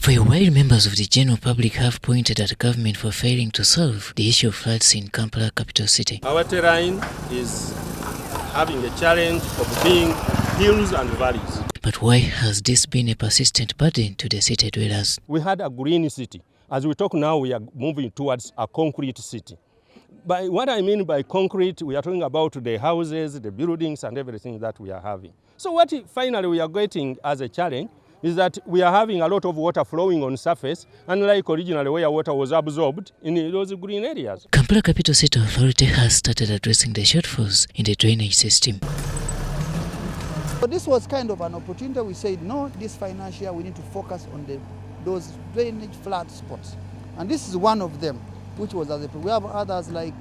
For a while, members of the general public have pointed at the government for failing to solve the issue of floods in Kampala, capital city. Our terrain is having a challenge of being hills and valleys. But why has this been a persistent burden to the city dwellers? We had a green city. As we talk now, we are moving towards a concrete city. By what I mean by concrete, we are talking about the houses, the buildings, and everything that we are having. So what finally we are getting as a challenge is that we are having a lot of water flowing on surface, unlike originally where water was absorbed in those green areas. Kampala Capital City Authority has started addressing the shortfalls in the drainage system. So this was kind of an opportunity. We said, no, this financial year we need to focus on those drainage flood spots. And this is one of them, which was we have others like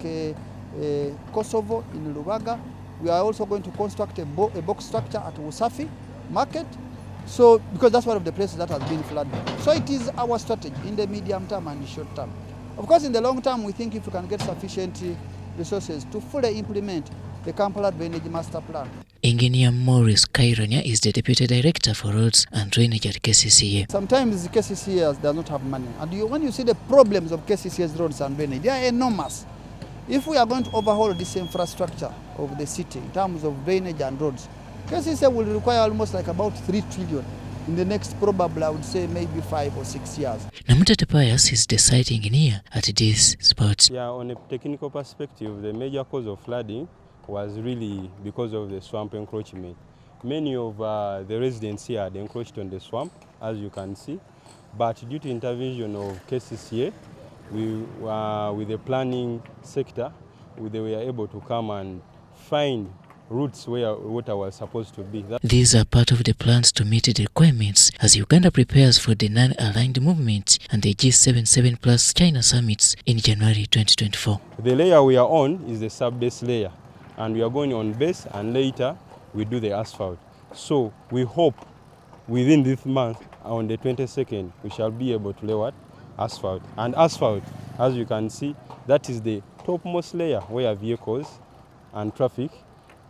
Kosovo in Lubaga. We are also going to construct a box structure at Usafi Market. So, because that's one of the places that has been flooded. So it is our strategy in the medium term and the short term. Of course, in the long term, we think if we can get sufficient resources to fully implement the Kampala Drainage Master Plan. Engineer Maurice Kaironya is the Deputy Director for Roads and Drainage at Kcca. Sometimes the Kcca does not have money. And when you see the problems of Kcca's roads and drainage, they are enormous. If we are going to overhaul this infrastructure of the city in terms of drainage and roads, Kcca will require almost like about 3 trillion in the next, probably, I would say, maybe 5 or 6 years. Namutete Pius is the site engineer at these spots. Yeah, on a technical perspective, the major cause of flooding was really because of the swamp encroachment. Many of the residents here had encroached on the swamp, as you can see, but due to intervention of Kcca, with the planning sector, they were able to come and find routes where water was supposed to be. These are part of the plans to meet the requirements as Uganda prepares for the non-aligned movement and the G77 plus China summits in January 2024. The layer we are on is the sub-base layer, and we are going on base, and later we do the asphalt. So we hope within this month, on the 22nd, we shall be able to lay what? Asphalt. And asphalt, as you can see, that is the topmost layer where vehicles and traffic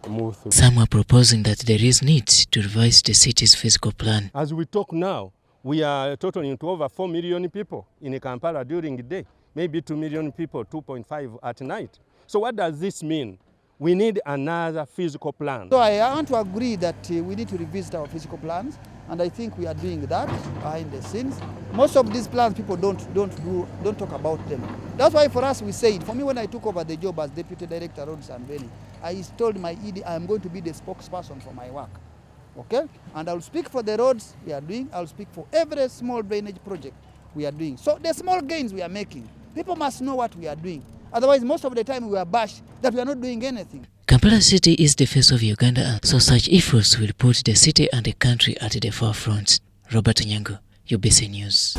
move through. Some are proposing that there is need to revise the city's physical plan. As we talk now, we are totaling to over 4 million people in Kampala during the day, maybe 2 million people, 2.5 at night. So what does this mean? We need another physical plan. So I want to agree that we need to revisit our physical plans, and I think we are doing that behind the scenes. Most of these plans, people don't talk about them. That's why for us we said, for me when I took over the job as Deputy Director Roads and Drainage, I told my ED I am going to be the spokesperson for my work. Okay? And I'll speak for the roads we are doing, I'll speak for every small drainage project we are doing. So the small gains we are making, people must know what we are doing. Otherwise, most of the time we are bashed that we are not doing anything. Kampala City is the face of Uganda, so such efforts will put the city and the country at the forefront. Robert Nyango, UBC News.